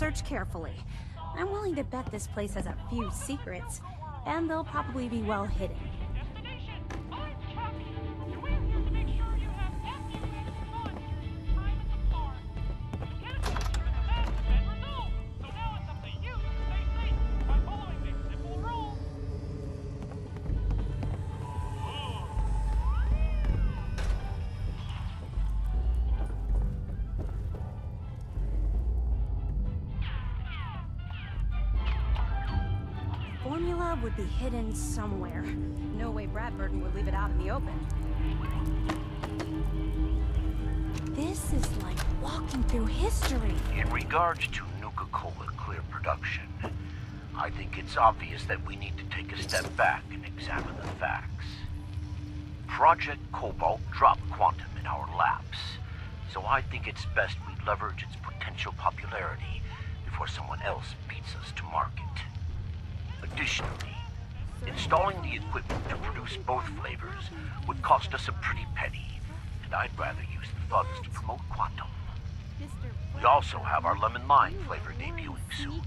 search carefully. I'm willing to bet this place has a few secrets, and they'll probably be well hidden. Destination, I'm Chuck. We're here to make sure you have everything fun. Time at the farm. Get it closer and the faster and resume. So now it's up to you to stay safe by following this simple rule. Formula would be hidden somewhere. No way Bрэdberton would leave it out in the open. This is like walking through history. In regards to Nuka-Cola Clear production, I think it's obvious that we need to take a step back and examine the facts. Project Cobalt dropped Quantum in our laps, so I think it's best we leverage its potential popularity before someone else beats us to market. Additionally, installing the equipment to produce both flavors would cost us a pretty penny, and I'd rather use the funds to promote Quantum. We also have our lemon lime flavor debuting soon,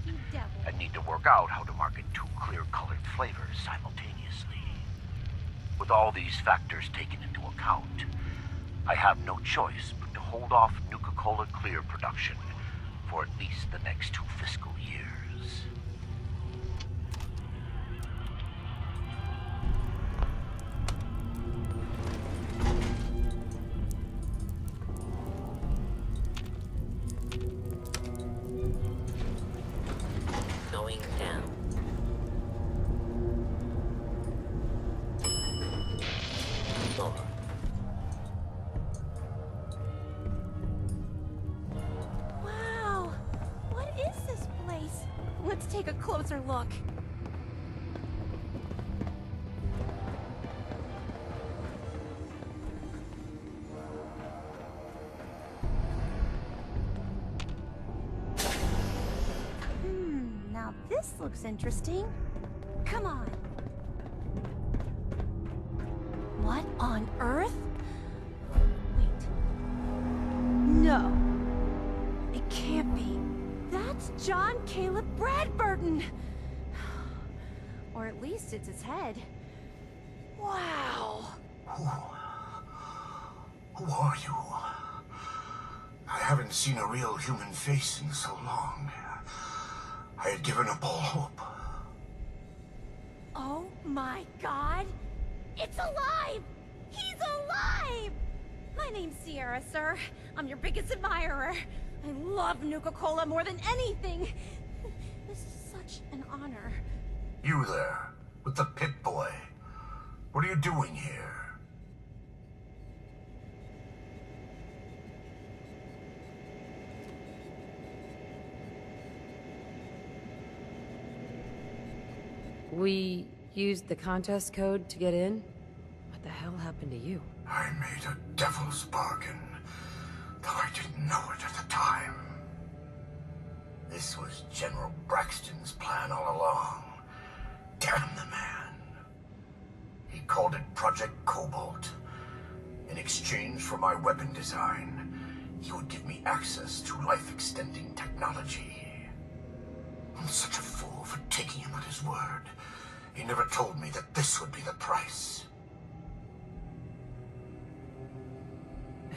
and need to work out how to market two clear-colored flavors simultaneously. With all these factors taken into account, I have no choice but to hold off Nuka-Cola Clear production for at least the next 2 fiscal years. Going down. Door. Wow! What is this place? Let's take a closer look. Now this looks interesting. Come on. What on earth? Wait. No. It can't be. That's John Caleb Bрэdberton. Or at least it's his head. Wow. Who are you? I haven't seen a real human face in so long. I had given up all hope. Oh my god! It's alive! He's alive! My name's Sierra, sir. I'm your biggest admirer. I love Nuka-Cola more than anything. This is such an honor. You there, with the pit boy. What are you doing here? We used the contest code to get in? What the hell happened to you? I made a devil's bargain, though I didn't know it at the time. This was General Braxton's plan all along. Damn the man. He called it Project Cobalt. In exchange for my weapon design, he would give me access to life-extending technology. I'm such a fool for taking him at his word. He never told me that this would be the price.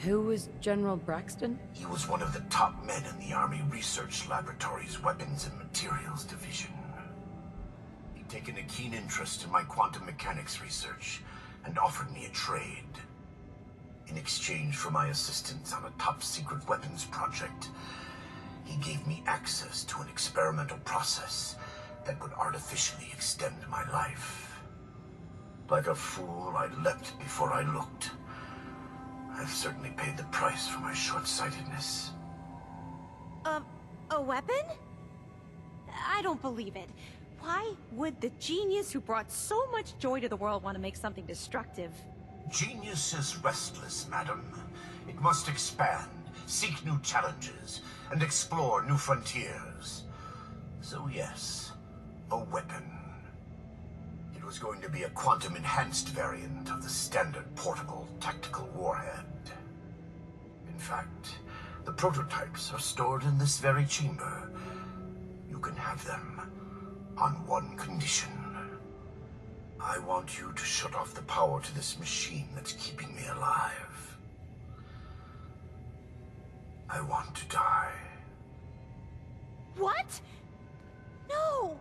Who was General Braxton? He was one of the top men in the Army Research Laboratory's Weapons and Materials Division. He'd taken a keen interest in my quantum mechanics research and offered me a trade. In exchange for my assistance on a top-secret weapons project, he gave me access to an experimental process that would artificially extend my life. Like a fool, I leapt before I looked. I've certainly paid the price for my short-sightedness. A weapon? I don't believe it. Why would the genius who brought so much joy to the world want to make something destructive? Genius is restless, madam. It must expand, seek new challenges, and explore new frontiers. So yes, a weapon. It was going to be a quantum-enhanced variant of the standard portable tactical warhead. In fact, the prototypes are stored in this very chamber, of them. On one condition. I want you to shut off the power to this machine that's keeping me alive. I want to die. What? No!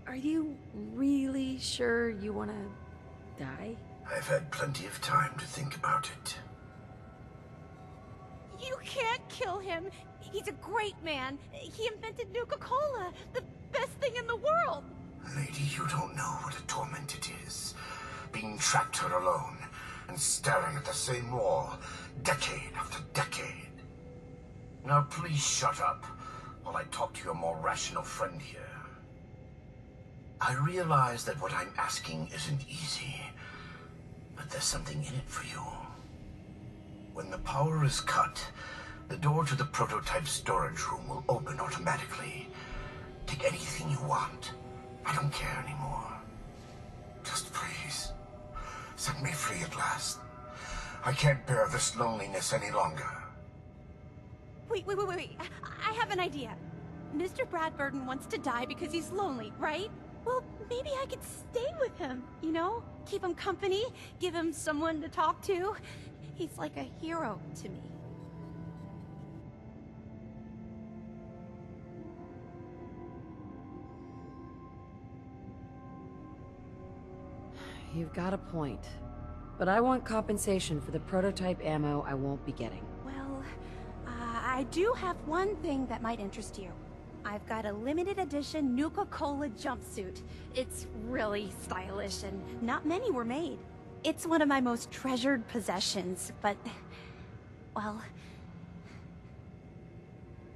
Are you really sure you want to die? I've had plenty of time to think about it. You can't kill him. He's a great man. He invented Nuka-Cola, the best thing in the world. Lady, you don't know what a torment it is. Being trapped here alone and staring at the same wall, decade after decade. Now please shut up while I talk to your more rational friend here. I realize that what I'm asking isn't easy, but there's something in it for you. When the power is cut, the door to the prototype storage room will open automatically. Take anything you want. I don't care anymore. Just please, set me free at last. I can't bear this loneliness any longer. Wait. I have an idea. Mr. Bradburton wants to die because he's lonely, right? Well, maybe I could stay with him, you know? Keep him company, give him someone to talk to. He's like a hero to me. You've got a point. But I want compensation for the prototype ammo I won't be getting. Well, I do have one thing that might interest you. I've got a limited edition Nuka-Cola jumpsuit. It's really stylish and not many were made. It's one of my most treasured possessions, but, well,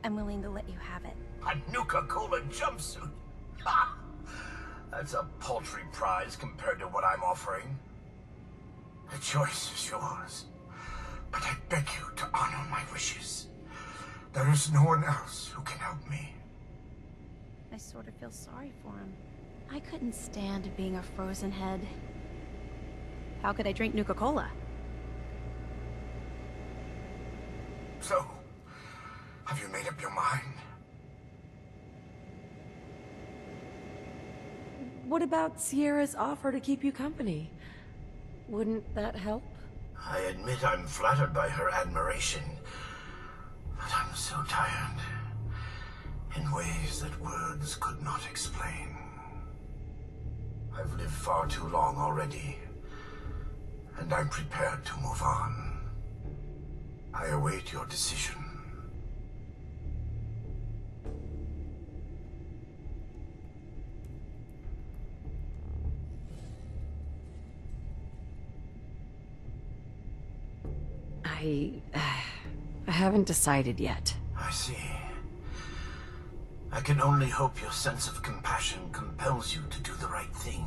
I'm willing to let you have it. A Nuka-Cola jumpsuit? Ha! That's a paltry prize compared to what I'm offering. The choice is yours, but I beg you to honor my wishes. There is no one else who can help me. I sort of feel sorry for him. I couldn't stand being a frozen head. How could I drink Nuka-Cola? So, have you made up your mind? What about Sierra's offer to keep you company? Wouldn't that help? I admit I'm flattered by her admiration, but I'm so tired. In ways that words could not explain. I've lived far too long already, and I'm prepared to move on. I await your decision. I haven't decided yet. I see. I can only hope your sense of compassion compels you to do the right thing.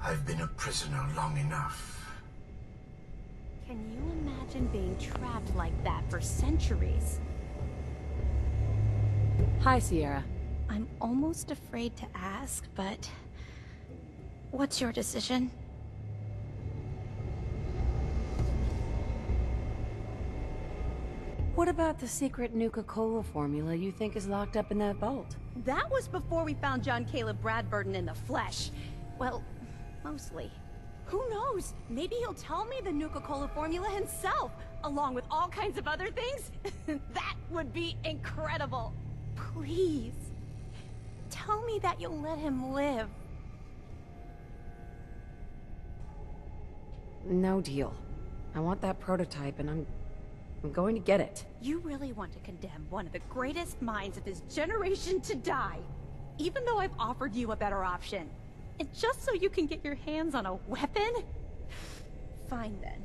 I've been a prisoner long enough. Can you imagine being trapped like that for centuries? Hi, Sierra. I'm almost afraid to ask, but... what's your decision? What about the secret Nuka-Cola formula you think is locked up in that vault? That was before we found John Caleb Bradburton in the flesh. Well, mostly. Who knows? Maybe he'll tell me the Nuka-Cola formula himself, along with all kinds of other things. That would be incredible. Please, tell me that you'll let him live. No deal. I want that prototype, and I'm going to get it. You really want to condemn one of the greatest minds of his generation to die, even though I've offered you a better option. And just so you can get your hands on a weapon? Fine then.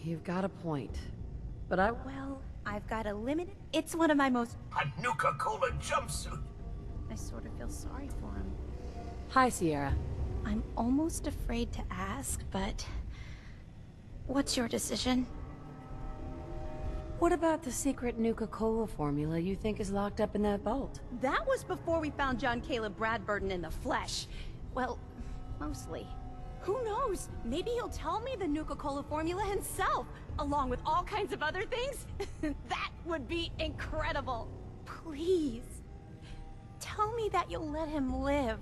You've got a point. But Well, I've got a limited... It's one of my most... A Nuka-Cola jumpsuit? I sort of feel sorry for him. Hi, Sierra. I'm almost afraid to ask, but... what's your decision? What about the secret Nuka-Cola formula you think is locked up in that vault? That was before we found John Caleb Bradberdon in the flesh. Well, mostly. Who knows? Maybe he'll tell me the Nuka-Cola formula himself, along with all kinds of other things. That would be incredible. Please, tell me that you'll let him live.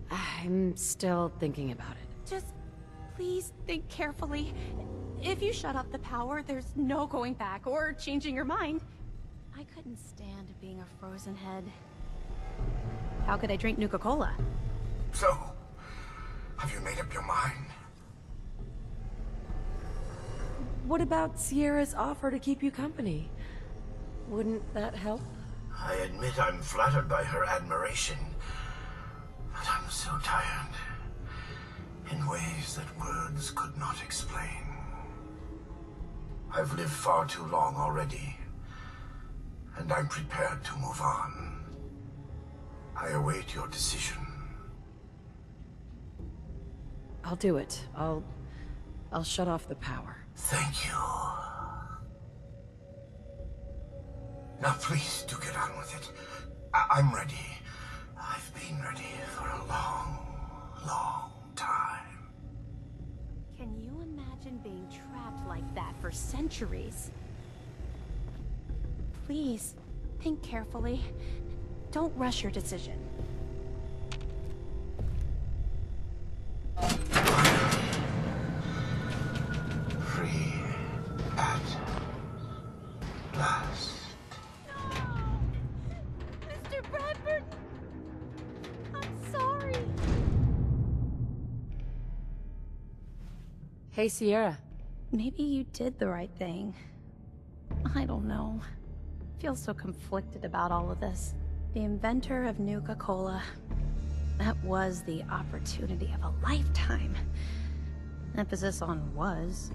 I'm still thinking about it. Just please think carefully. If you shut off the power, there's no going back or changing your mind. I couldn't stand being a frozen head. How could I drink Nuka-Cola? So, have you made up your mind? What about Sierra's offer to keep you company? Wouldn't that help? I admit I'm flattered by her admiration, but I'm so tired. In ways that words could not explain. I've lived far too long already, and I'm prepared to move on. I await your decision. I'll do it. I'll shut off the power. Thank you. Now please do get on with it. I'm ready. I've been ready for a long, long time. Can you imagine being trapped like that for centuries? Please, think carefully. Don't rush your decision. Free at last. Mr. Bradford! I'm sorry. Hey, Sierra. Maybe you did the right thing. I don't know. I feel so conflicted about all of this. The inventor of Nuka-Cola. That was the opportunity of a lifetime. Emphasis on was.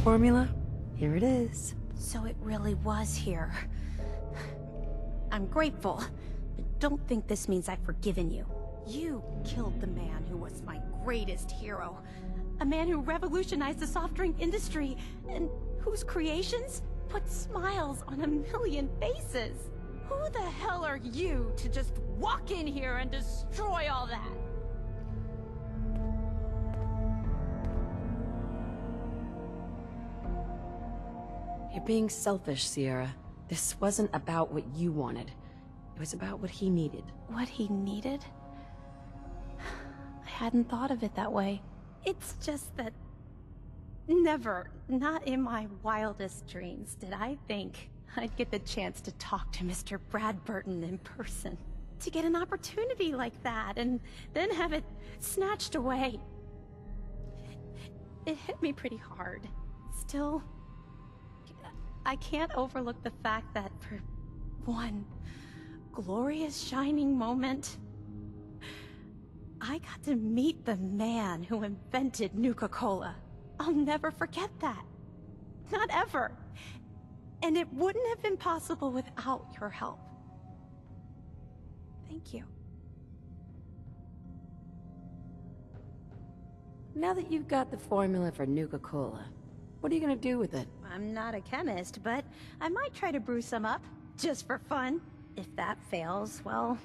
Formula? Here it is. So it really was here. I'm grateful, but don't think this means I've forgiven you. You killed the man who was my greatest hero. A man who revolutionized the soft drink industry, and whose creations put smiles on a million faces. Who the hell are you to just walk in here and destroy all that? You're being selfish, Sierra. This wasn't about what you wanted. It was about what he needed. What he needed? I hadn't thought of it that way. It's just that... never, not in my wildest dreams, did I think I'd get the chance to talk to Mr. Bradberdon in person. To get an opportunity like that, and then have it snatched away. It hit me pretty hard. Still... I can't overlook the fact that for one glorious shining moment, I got to meet the man who invented Nuka-Cola. I'll never forget that. Not ever. And it wouldn't have been possible without your help. Thank you. Now that you've got the formula for Nuka-Cola, what are you gonna do with it? I'm not a chemist, but I might try to brew some up, just for fun. If that fails, well,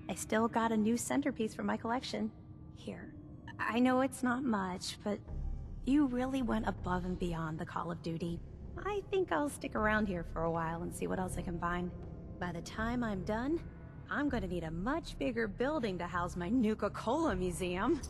I still got a new centerpiece for my collection. Here. I know it's not much, but you really went above and beyond the Call of Duty. I think I'll stick around here for a while and see what else I can find. By the time I'm done, I'm gonna need a much bigger building to house my Nuka-Cola museum.